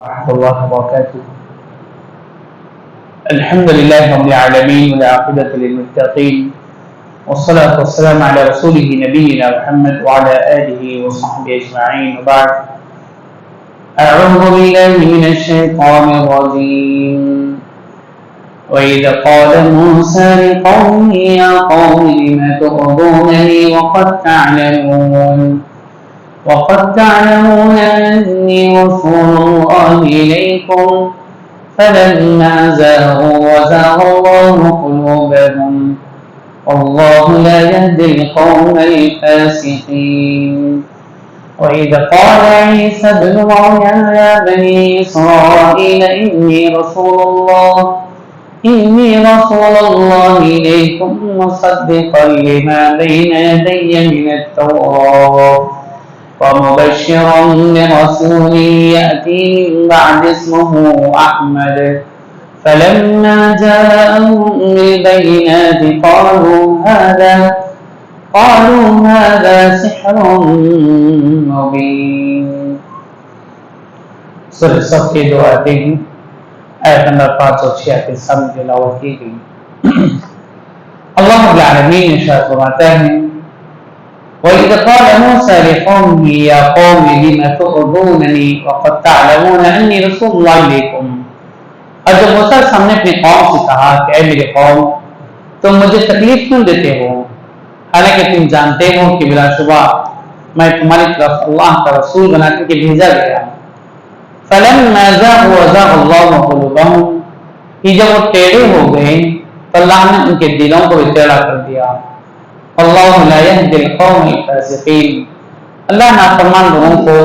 ورحمة الله وبركاته. الحمد لله رب العالمين والعاقبة للمتقين والصلاة والسلام على رسوله نبينا محمد وعلى آله وصحبه أجمعين وبعد. أعوذ بالله من الشيطان الرجيم. وإذ قال موسى لقومه يا قوم لم تؤذونني وقد تعلمون أني رسول الله إليكم فلما زاغوا وزاغ الله قلوبهم والله لا يهدي القوم الفاسقين. وإذ قال عيسى ابن مريم يا بني إسرائيل إني رسول الله إليكم مصدقا لما بين يدي من التوراة ومبشرا برسول يأتي من بعد اسمه أحمد فلما جاءهم بالبينات قالوا هذا سحر مبين. سورہ صف کی دو آیتیں ہیں. آیت نمبر 586 سامنے تلاوت کی گئی. اللہ رب العالمین ارشاد فرماتا ہے وَإِذْ قَالَ مُوسَى لِقَوْمِهِ يَا قَوْمِ لِمَ تُؤْذُونَنِي وَقَدْ تَعْلَمُونَ أَنِّي رَسُولُ اللَّهِ إِلَيْكُمْ. اور جب موسیٰ نے اپنی قوم سے کہا کہ اے میرے قوم تم مجھے تکلیف کیوں دیتے ہو حالانکہ تم جانتے ہو کہ بلا شبہ میں تمہاری طرف اللہ کا رسول بنا کر کے بھیجا گیا. فَلَمَّا زَاغُوا وَزَاغَ اللَّهُ قُلُوبَهُمْ. کہ جب وہ ٹیڑھے ہو گئے تو اللہ نے ان کے دلوں کو بھی ٹیڑھا کر دیا. اللہ لا يهدي القوم الفاسقين. اللہ نافرمان لوگوں کو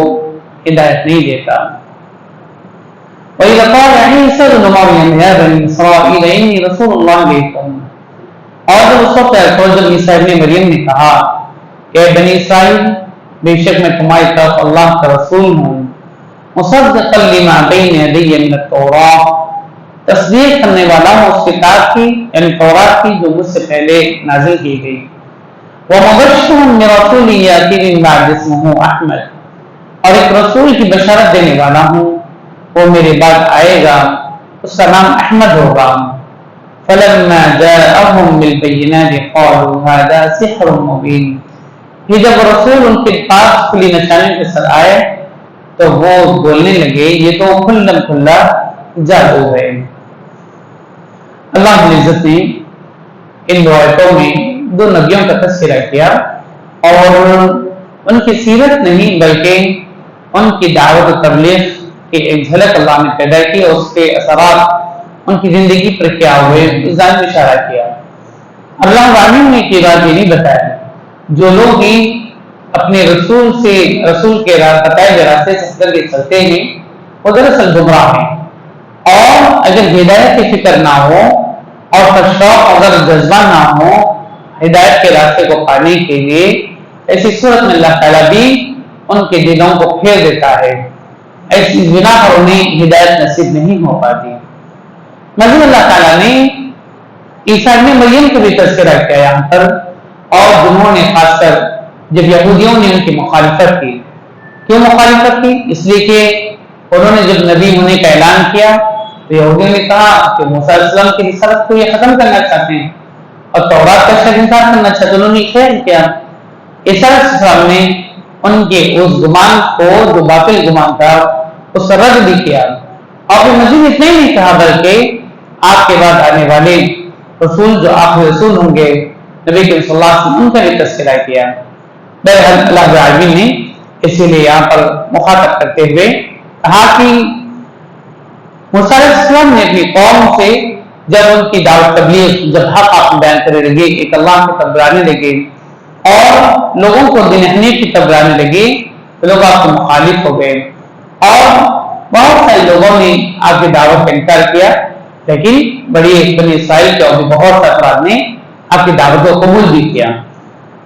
ہدایت نہیں دیتا. وَإِذْ قَالَ عِيسَى ابْنُ مَرْيَمَ يَا بَنِي إِسْرَائِيلَ إِنِّي رَسُولُ اللَّهِ إِلَيْكُمْ. اور جب اس وقت جب عیسیٰ ابن مریم نے کہا کہ بنی اسرائیل بے شک میں تمہاری طرف اللہ کا رسول ہوں مصدقا لما بین یدی من التوراۃ تصدیق کرنے والا ہوں اس کتاب کی یعنی تورات کی جو مجھ سے پہلے نازل کی گئی. وَمُبَشِّرًا بِرَسُولٍ يَأْتِي مِن بَعْدِ اسْمُهُ أَحْمَدُ. اور ایک رسول کی بشارت دینے والا ہوں وہ میرے بعد آئے گا اس کا نام احمد ہوگا. فَلَمَّا جَاءَهُم بِالْبَيِّنَاتِ قَالُوا هَذَا سِحْرٌ مُبِينٌ. پھر جب رسول ان کے پاس کھلی نشانیوں کے ساتھ آئے تو وہ بولنے لگے یہ تو کھلا کھلا جادو ہے. اللہ رب العزت نے ان دو آیتوں میں دو نبیوں کا تذکرہ کیا اور ان کی سیرت نہیں بلکہ ان کی دعوت و تبلیغ کی ایک جھلک اللہ نے پیدا کی اور اس کے اثرات ان کی زندگی پر کیا ہوئے اس ذات میں اشارہ کیا. اللہ العالمین نے یہ بات یہ نہیں بتایا جو لوگ ہی اپنے رسول کے بتائے گئے راستے سے کر کے چلتے ہیں وہ دراصل گمراہ ہیں. اور اگر ہدایت کی فکر نہ ہو اور شوق اگر جذبہ نہ ہو ہدایت کے راستے کو پانے کے لیے ایسی صورت میں اللہ تعالیٰ بھی ان کے دلوں کو پھیر دیتا ہے. ایسی بنا پر انہیں ہدایت نصیب نہیں ہو پاتی. مزید اللہ تعالیٰ نے عیسیٰ ابن مریم کو بھی تذکرہ کیا یہاں پر اور جنہوں نے خاص کر جب یہودیوں نے ان کی مخالفت کی. کیوں مخالفت کی؟ اس لیے کہ انہوں نے جب نبی ہونے کا اعلان کیا تو یہودیوں نے کہا کہ موسیٰ علیہ السلام کی رسالت کو یہ ختم کرنا چاہتے ہیں اور تورات کا شک انکار کرنا چاہتے ہیں. انہوں نے خیر کیا عیسیٰ علیہ السلام نے ان کے اس گمان کو جو باطل گمان تھا اس کا رد بھی کیا اور پھر مزید اتنا ہی نہیں کہا بلکہ آپ کے بعد آنے والے رسول جو آخری رسول ہوں گے نبی کریم صلی اللہ علیہ وسلم ان کا بھی تذکرہ کیا. بہرحال اللہ العالمین نے اسی لیے یہاں پر مخاطب کرتے ہوئے کہا کہ موسیٰ علیہ السلام نے اپنی قوم سے جب ان کی دعوت تبلیغ جب حق آپ بیان کرنے لگے ایک اللہ کی طرف بلانے لگے اور لوگوں کو دین حنیف کی طرف بلانے لگے تو لوگ آپ کے مخالف ہو گئے اور بہت سارے لوگوں نے آپ کی دعوت کا انکار کیا لیکن بنی اسرائیل کے اور بہت سے افراد نے آپ کی دعوت کو قبول بھی کیا.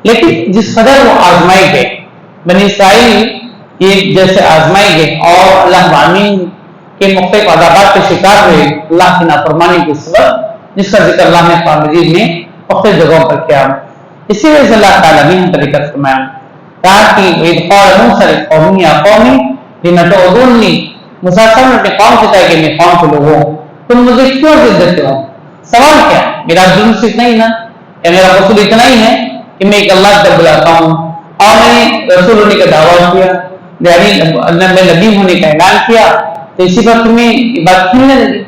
لیکن جس قدر وہ آزمائے گئے بنی اسرائیل یہ جیسے آزمائے گئے اور اللہ العالمین کے مختلف عذابات کے شکار ہوئے اللہ کی نافرمانی کے سبب جس کا ذکر اللہ نے قرآن مجید میں مختلف جگہوں پر کیا. اسی وجہ سے اللہ تعالیٰ نے طریقہ فرمایا کہا کہ وَإِذْ قَالَ مُوسَىٰ لِقَوْمِهِ يَا قَوْمِ لِمَ تُؤْذُونَنِي موسیٰ علیہ السلام نے اپنے قوم سے کہا کہ میں قوم کے لوگوں تم مجھے کیوں عزت دیتے ہو؟ سوال کیا؟ میرا جرم صرف اتنا ہی نا، یا میرا قصور اتنا ہی ہے کہ میں ایک اللہ سے بلاتا ہوں اور میں نے رسول ہونے کا دعویٰ کیا، یعنی میں نبی ہونے کا اعلان کیا، تو اسی پر تمہیں یہ بات کیوں نہیں لگی؟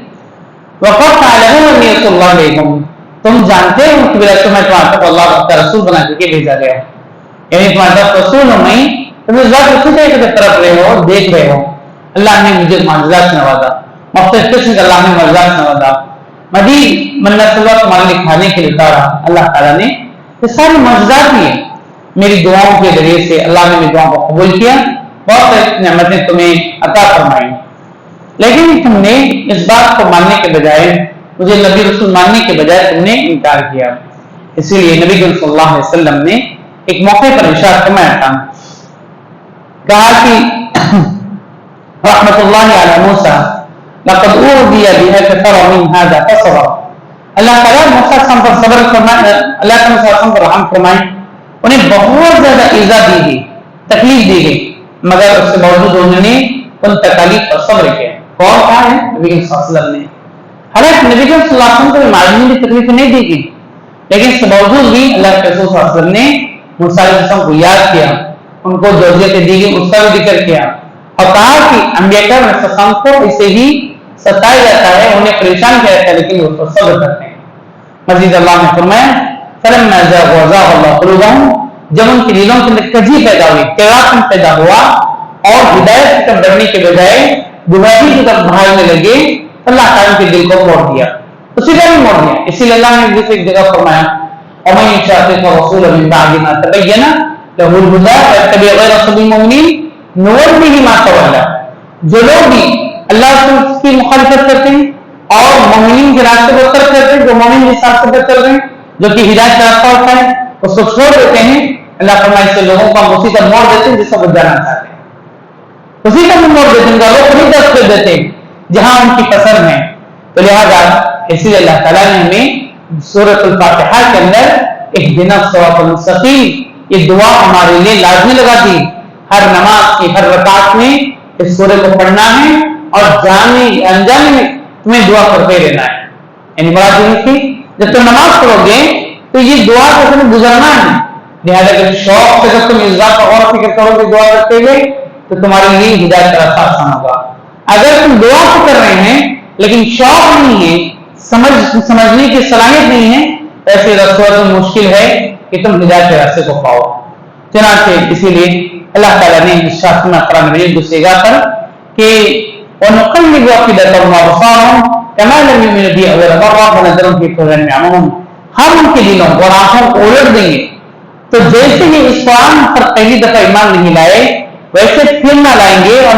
وقت تعلمون انی رسول اللہ علیکم، تم جانتے ہو کہ میرا تمہیں تمہارے تک اللہ کا رسول بنا کے بھیجا گیا، یعنی تمہارے پاس رسول ہوں میں، تم اس بات کو سوچے کہ طرف رہے ہو، دیکھ رہے ہو اللہ نے مجھے معجزات سے نوازا، مختلف قسم کا اللہ نے معجزات سے نوازا، مزید منت اللہ تمہارے لیے کھانے کے لیے اتارا اللہ تعالیٰ نے، یہ ساری معجزات ہی ہیں میری دعاؤں کے ذریعے سے اللہ نے میری دعاؤں کو قبول کیا، بہت ساری نعمتیں تمہیں عطا فرمائی، لیکن تم نے اس بات کو ماننے کے بجائے، مجھے نبی رسول ماننے کے بجائے تم نے انکار کیا۔ اسی لیے نبی صلی اللہ علیہ وسلم نے ایک موقع پر ارشاد فرمایا تھا، کہا کہ رحمت اللہ علی موسیٰ لقد اوذی بها كثر من هذا فصبر، اللہ تعالیٰ موسیٰ علیہ السلام پر صبر فرمائے، اللہ تعالیٰ موسیٰ علیہ السلام پر رحم فرمائے، انہیں بہت زیادہ ایذا دی گئی، تکلیف دی گئی، مگر اس کے باوجود انہوں نے ان تکالیف پر صبر کیا۔ کون کہا ہے؟ نبی صلی اللہ علیہ وسلم نے۔ حالانکہ نبی صلی اللہ علیہ وسلم کو معلوم بھی تکلیف نہیں دی گئی، لیکن اس کے باوجود بھی اللہ کے رسول صلی اللہ علیہ وسلم نے موسیٰ علیہ السلام کو یاد کیا، ان کو جو اذیتیں دی گئی اس کا بھی ذکر کیا، اور کہا کہ انبیاء کرام علیہ السلام کو اسے ہی ستایا جاتا ہے، انہیں پریشان کیا جاتا ہے، لیکن وہ اس پر صبر کرتے ہیں۔ مزید اللہ نے فرمایا فَلَمَّا زَاغُوا أَزَاغَ اللَّهُ قُلُوبَهُمْ، جب ان کے دلوں کے اندر کجی پیدا ہوئی، تیراپن پیدا ہوا اور ہدایت کی طرف بڑھنے کے بجائے گمراہی کی طرف بھاگنے لگے، اللہ تعالیٰ کے دل کو موڑ دیا، اسی طرح موڑ دیا۔ اسی لیے اللہ نے ایک جگہ فرمایا وَمَن يُشَاقِقِ الرَّسُولَ مِن بَعْدِ مَا تَبَيَّنَ لَهُ الْهُدَىٰ وَيَتَّبِعْ غَيْرَ سَبِيلِ الْمُؤْمِنِينَ نُوَلِّهِ مَا تَوَلَّىٰ، جو لوگ بھی اللہ کی مخالفت کرتے ہیں اور مومنین کے راستے کو ترک کرتے ہیں، جو مومن کے ساتھ پر چل رہے ہیں، جو کہ ہدایت کا راستہ ہوتا ہے اس کو چھوڑ دیتے ہیں، اللہ فرمائے سے لوگوں کو ہم اسی طرح موڑ دیتے ہیں جس کو جانا چاہتے ہیں، اسی طرح موڑ دیتے ہیں، لوگ خود طرف کر دیتے ہیں جہاں ان کی پسند ہے۔ تو لہٰذا اسی لیے اللہ تعالیٰ نے ہمیں سورۃ الفاتحہ کے اندر اہدنا الصراط المستقیم یہ دعا ہمارے لیے لازمی لگا دی، ہر نماز کی ہر رکعت میں اس سورے کو پڑھنا ہے اور جانے انجانے میں تمہیں دعا کرتے رہنا ہے، یعنی بڑا ضروری تھی جب تم نماز پڑھو گے تو یہ دعا کو تمہیں گزارنا ہے، لہٰذا کہ شوق سے جب تم اس بات کا غور و فکر کرو گے دعا کرتے ہوئے تو تمہارے لیے ہدایت کا راستہ آسان ہوگا۔ اگر تم دعا تو کر رہے ہیں لیکن شوق نہیں ہے، سمجھنے کی صلاحیت نہیں ہے، ایسے رسول مشکل ہے کہ تم ہدایت کے راستے کو پاؤ۔ چنانچہ اسی لیے اللہ تعالیٰ نے ارشاد فرمایا قرآن مجید دوسری جگہ پر کہ وَنُقَلِّبُ أَفْئِدَتَهُمْ وَأَبْصَارَهُمْ كَمَا لَمْ يُؤْمِنُوا بِهِ أَوَّلَ مَرَّةٍ وَنَذَرُهُمْ فِي طُغْيَانِهِمْ يَعْمَهُونَ، ہم ان کے دلوں اور آنکھوں کو الٹ دیں گے، تو جیسے ہی اس قرآن پر پہلی دفعہ ایمان نہیں لائے ویسے پھر نہ لائیں گے اور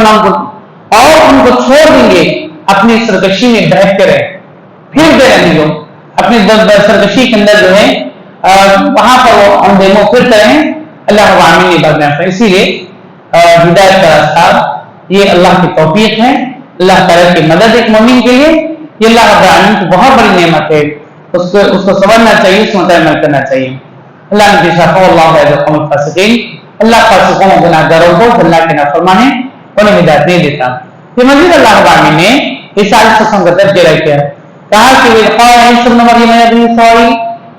ان کو چھوڑ دیں گے اپنی سرکشی میں بہتے رہے، پھر دے رہے لوگ اپنی سرکشی کے اندر جو ہے وہاں پر وہ اندیموں پھرتے رہیں، اللہ عالمین نے بات بیان. اسی لیے ہدایت کا راستہ یہ اللہ کی توفیق ہے، اللہ تعالیٰ کی مدد ایک مومن کے لیے، یہ اللہ رب العالمین کی بہت بڑی نعمت ہے، اس کو سمجھنا چاہیے، اس مطابق عمل کرنا چاہیے. اللہ نے کہا اللہ قوم الفاسقین، اللہ فاسقوں گناہ گاروں کو اللہ کے نافرمانے انہیں ہدایت نہیں دیتا. یہ مزید اللہ رب العالمین نے عیسیٰ علیہ السلام کا تذکرہ کیا، کہا کہ قال عیسی ابن مریم یا بنی اسرائیل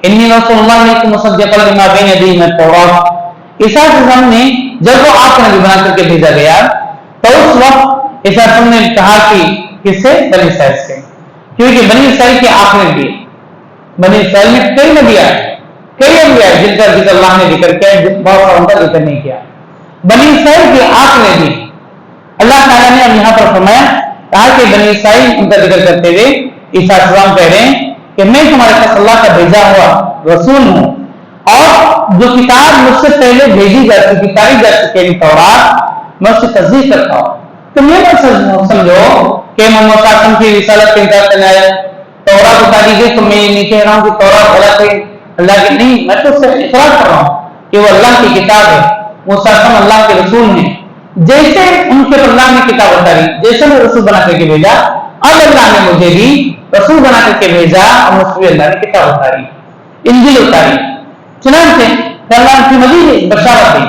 انی رسول اللہ علیکم مصدقا لما بین یدی من التوراۃ. عیسیٰ علیہ السلام نے جب وہ آپ کو نبی بنا کر کے بھیجا گیا تو اس وقت عیسیٰ علیہ السلام نے کہا کہ کس سے؟ بنی اسرائیل سے، کیونکہ بنی اسرائیل کے آخری نبی، بنی اسرائیل میں کئی نبی آئے، کئی انبیاء آئے جن کا ذکر اللہ نے ذکر کیا، بہت ساروں کا ذکر نہیں کیا. بنی اسرائیل کے آخری نبی اللہ تعالیٰ نے اب یہاں پر فرمایا، کہا کہ بنی اسرائیل ان کا ذکر کرتے ہوئے عیسیٰ علیہ السلام کہہ رہے ہیں کہ میں تمہارے پاس اللہ کا بھیجا ہوا رسول ہوں، اور جو کتاب مجھ سے پہلے بھیجی جا چکی، اتاری جا چکی ہے تورات، میں اس کی تصدیق کرتا ہوں. تم یہ مت سمجھو کہ محمد صلی اللہ علیہ وسلم کی رسالت کا انکار کرنے آیا، تورات اتاری گئی تو میں یہ نہیں کہہ رہا ہوں کہ تورات غلط ہے اللہ کی، نہیں، میں تو اس سے اقرار کر رہا ہوں کہ وہ اللہ کی کتاب ہے، وہ صلی اللہ علیہ وسلم اللہ کے رسول ہیں. جیسے ان کے اللہ نے کتاب اتاری، جیسے میں رسول بنا کر کے بھیجا، اب اللہ نے مجھے بھی رسول بنا کر کے بھیجا اور مجھ سے اللہ نے کتاب اتاری، انجیل اتاری. چنانچہ اللہ کی مزید بشارت ہے،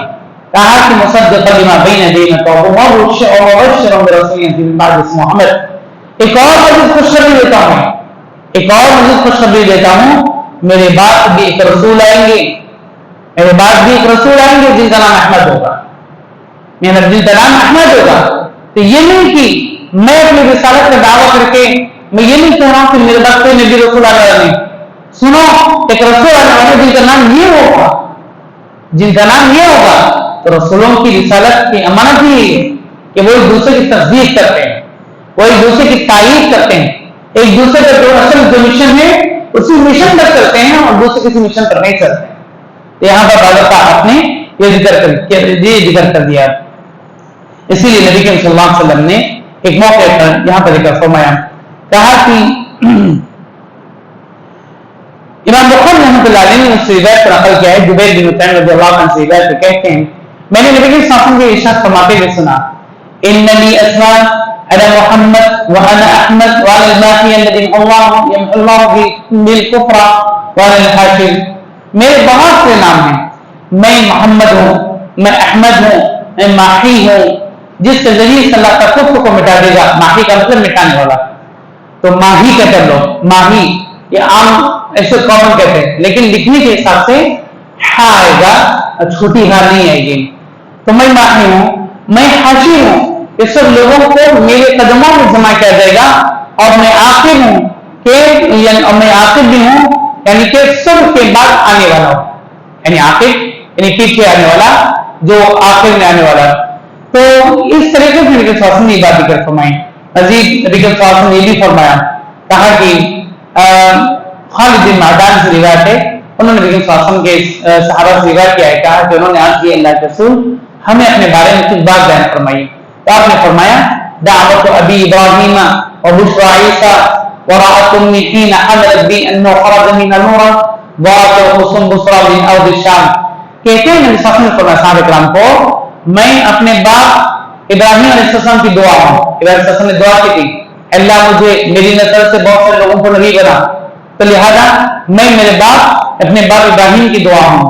کہا کہ مصدق لما بین یدیہ ومبشرا برسول من بعد اسمہ محمد. ایک اور مزید خوشخبری دیتا ہوں, میرے بعد بھی ایک رسول آئیں گے, جن کا نام احمد ہوگا. جن کا نام احمد ہوگا. تو یہ نہیں کہ میں اپنی رسالت کا دعویٰ کر کے میں یہ نہیں کہہ رہا ہوں کہ میرے بعد کوئی نبی رسول آنے والا نہیں. سنو, ایک رسول آنے والا جن کا نام یہ ہوگا, تو رسولوں کی رسالت کی امانت ہی ہے کہ وہ ایک دوسرے کی تصدیق کرتے ہیں, وہ ایک دوسرے کی تائید کرتے ہیں, ایک دوسرے کا جو مشن ہے اسی مشن پر چلتے ہیں اور دوسرے کسی مشن پر نہیں چلتے ہیں. یہاں پر باضابطہ آپ نے یہ ذکر کر دیا. اسی لیے نبی کریم صلی اللہ علیہ وسلم نے ایک موقع پر یہاں پر ذکر فرمایا, کہا کہ امام بخاری رحمۃ اللہ علیہ نے اس روایت پر نقل کیا ہے, جبیر بن مطعم رضی اللہ عنہ سے روایت پہ کہتے ہیں, میں نے نبی صلی اللہ علیہ وسلم کے ارشاد فرماتے ہوئے سنا, اننی اسماء انا محمد وانا احمد وانا الماحی الذی یمحو اللہ بالکفر وانا الحاشر. میرے بہت سے نام ہیں, میں محمد ہوں, میں احمد ہوں, میں ماحی ہوں, جس کے ذریعے سے اللہ کا کفر کو مٹا دے گا. ماحی کا مطلب مٹانے والا, تو ماحی کا کر لو. ماحی یہ عام ایسے کامن کہتے ہیں, لیکن لکھنے کے حساب سے ہا آئے گا, چھوٹی ہا نہیں آئے گی. تو میں ماحی ہوں, میں حاشی ہوں, یہ سب لوگوں کو میرے قدموں میں جمع کیا جائے گا. اور میں عاقب ہوں کہ میں عاقب بھی ہوں, یعنی کہ سب کے بعد آنے والا ہوں, یعنی عاقب یعنی پیچھے آنے والا, جو آخر میں آنے والا. تو اس طریقے سے نبی صلی اللہ علیہ وسلم نے بات ذکر فرمائی. مزید نبی صلی اللہ علیہ وسلم نے یہ بھی فرمایا, کہا کہ خالد بن معدان سے روایت ہے, انہوں نے نبی صلی اللہ علیہ وسلم کے صحابہ سے روایت کیا ہے, کہا کہ انہوں نے عرض کیا اللہ کے رسول ہمیں اپنے بارے میں کچھ بات بیان فرمائی. تو آپ نے فرمایا, دعوت ابی ابراہیم وبشرى عیسیٰ وراءت امي حين حملت بي انه خرج من نورا واتوه بصرى من ارض الشام. کہتے ہیں نبی صلی اللہ علیہ وسلم نے صحابہ کرام کو, میں اپنے باپ ابراہیم علیہ السلام کی دعا ہوں. ابراہیم علیہ السلام نے دعا کی تھی, اللہ مجھے میری نسل سے بہت سے لوگوں کو نبی بنا, تو لہذا میں میرے باپ اپنے باپ ابراہیم کی دعا ہوں,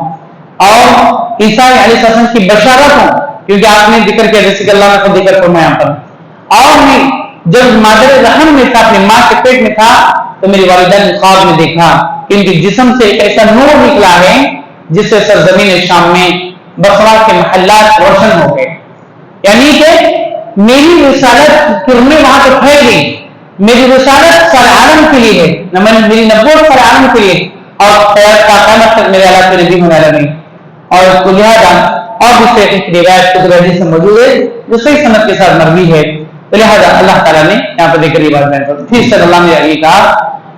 اور عیسیٰ علیہ السلام کی بشارت ہوں, کیونکہ آپ نے ذکر کیا جیسے کہ اللہ نے خود ذکر فرمایا پر. اور میں جب مادر رحم میں تھا, اپنے ماں کے پیٹ میں تھا, تو میری والدہ نے خواب میں دیکھا کہ ان کے جسم سے ایک ایسا نور نکلا ہے جس سے سرزمین شام میں بصرہ کے محلات روشن ہو گئے. یعنی کہ میری رسالت کرنے وہاں تو پھیل گئی, میری رسالت سارے عالم کے لیے ہے, میری نبوت سارے عالم کے لیے, اور قیامت کا قیامت تک میرے اللہ کے نبی ہونے لگے. اور لہٰذا اور بھی صحیح روایت کتب حدیث میں موجود ہے جو صحیح سند کے ساتھ مروی ہے. تو لہٰذا اللہ تعالیٰ نے یہاں پر ذکر بات بیان کر, پھر صلی اللہ نے یہ کہا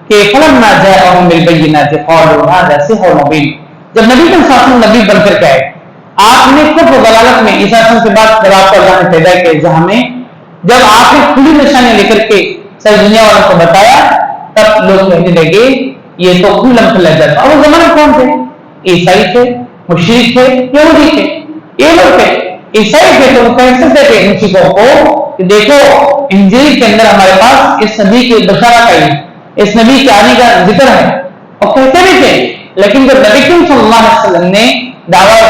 کہ فلما جاءهم بالبينات قالوا هذا سحر مبين. جب نبی صلی اللہ علیہ وسلم نبی بن کر کے آئے, آپ نے کفر و ضلالت میں عیسیٰ سے بات جب آپ کو اللہ نے پیدا کیا جہاں میں, جب آپ نے کھلی نشانیاں لے کر کے ساری دنیا والوں کو بتایا, تب لوگ کہنے لگے یہ تو کھلم کھلا جاتا. اور وہ زمانے کون تھے؟ عیسائی تھے, مشرک تھے, یہودی تھے, یہ لوگ تھے. عیسائی تھے تو وہ کہہ سکتے تھے مشرکوں کو کہ دیکھو انجیل کے اندر ہمارے پاس اس نبی کی بشارت آئی, اس نبی کے آنے کا ذکر ہے, اور کہتے بھی تھے. لیکن جب نبی صلی اللہ علیہ وسلم نے دعویٰ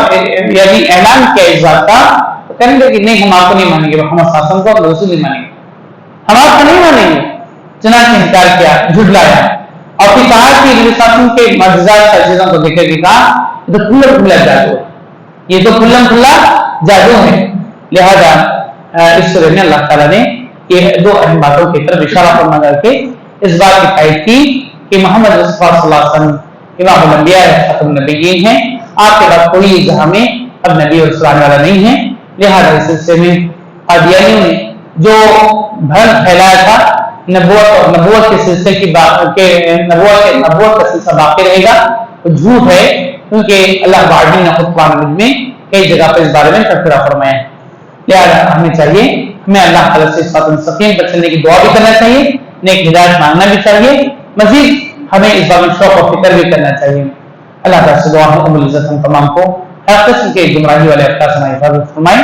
یعنی اعلان کیا اس بات کا, تو کہنے لگے کہ نہیں ہم آپ کو نہیں مانیں گے, محمد صلی اللہ علیہ وسلم کو رسول نہیں مانیں گے, ہم آپ کو نہیں مانیں گے. چنانچہ انکار کیا, جھٹلایا, اور پھر کہا کہ نبی صلی اللہ علیہ وسلم کے معجزات کا چیزوں کو دیکھ کے کہا یہ تو کھلا کھلا جادو ہے, یہ تو کھلا کھلا جادو ہے. لہذا اس سورہ میں اللہ تعالیٰ نے یہ دو اہم باتوں کی طرف اشارہ فرما کر کے اس بات کی تائید کی کہ محمد رسول اللہ صلی اللہ علیہ وسلم امام الانبیاء ختم النبیین ہیں, آپ کے بعد کوئی جہاں میں اب نبی اور رسول والا نہیں ہے. لہذا اس سلسلے میں قادیانیوں نے جو بھرم پھیلایا تھا نبوت کے سلسلے کی بات کہ نبوت کا سلسلہ باقی رہے گا, وہ جھوٹ ہے, کیونکہ اللہ تعالیٰ نے خود قرآن مجید میں کئی جگہ پر اس بارے میں تذکرہ فرمایا ہے. لہذا ہمیں چاہیے, ہمیں اللہ تعالیٰ سے صراط مستقیم پر چلنے کی دعا بھی کرنا چاہیے, نیک ہدایت مانگنا بھی چاہیے, مزید ہمیں اس بارے میں شوق و فکر بھی کرنا چاہیے. اللہ تعالیٰ سے دعا ہے ام العزت ہم تمام کو ہر قسم کے گمراہی والے افکار سے حفاظت فرمائے.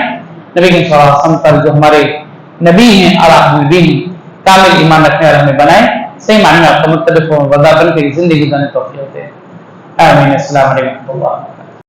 نبی صلی اللہ علیہ وسلم پر جو ہمارے نبی ہیں اور نبی ہیں, کامل ایمان رکھنے والے ہمیں بنائے, صحیح معنی میں آپ کو متبع و وضاحت کی زندگی گزارنے توفیق دے. آمین. السلام علیکم.